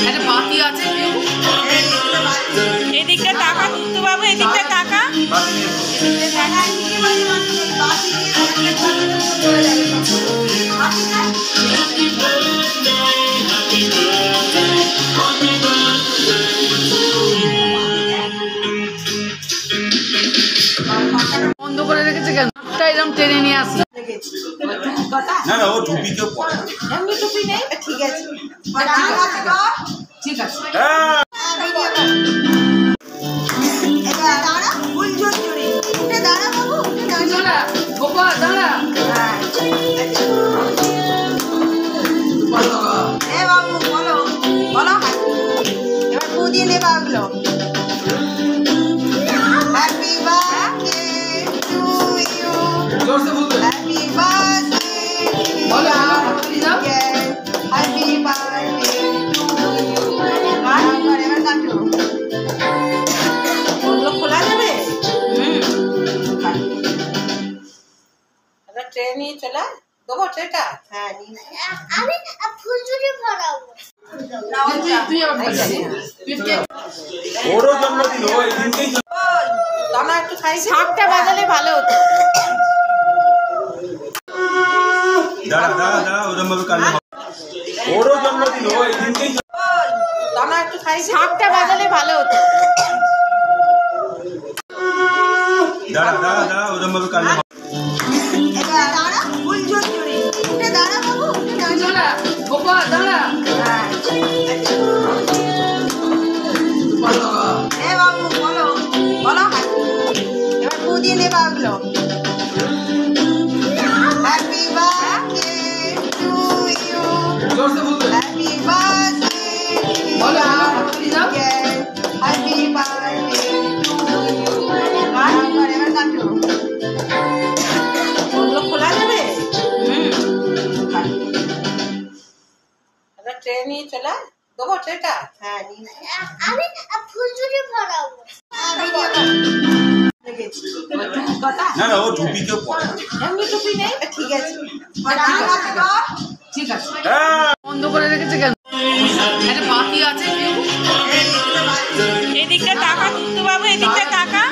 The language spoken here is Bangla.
একটা বাতি আছে এদিকটা টাকা তুলতে বাবু, এদিকটা টাকা বন্ধ করে রেখেছে কেন? এরকম টেনে নিয়ে আসি না না, ও টুপি কেউ পরে এমনি টুপি নেই। ঠিক আছে ঠিক আছে। ট্রেন নিয়ে চলে দেবো ট্রেনটা। হ্যাঁ আমি ফুলঝুরি ভরাবো। ওরও জন্মদিন, ও এই দিনকেই দানা একটু খাই, শাকটা বাজালে ভালো হতো। দাঁড়া দাঁড়া দাঁড়া, ওরম ভাবে কাল ওরও জন্মদিন, ও এই দিনকেই দানা একটু খাই, শাকটা বাজালে ভালো হতো। দাঁড়া দাঁড়া দাঁড়া, ওরম ভাবে কাল ট্রেন নিয়ে চলে দেবো ট্রেনটা। হ্যাঁ আমি ফুলঝুরি ভরাবো। না না, ও টুপি কেউ পরে এমনি টুপি নেই। ঠিক আছে ঠিক আছে। বন্ধ করে রেখেছে কেন? একটা বাতি আছে এদিকটা টাকা তুলতে বাবু, এদিকটা টাকা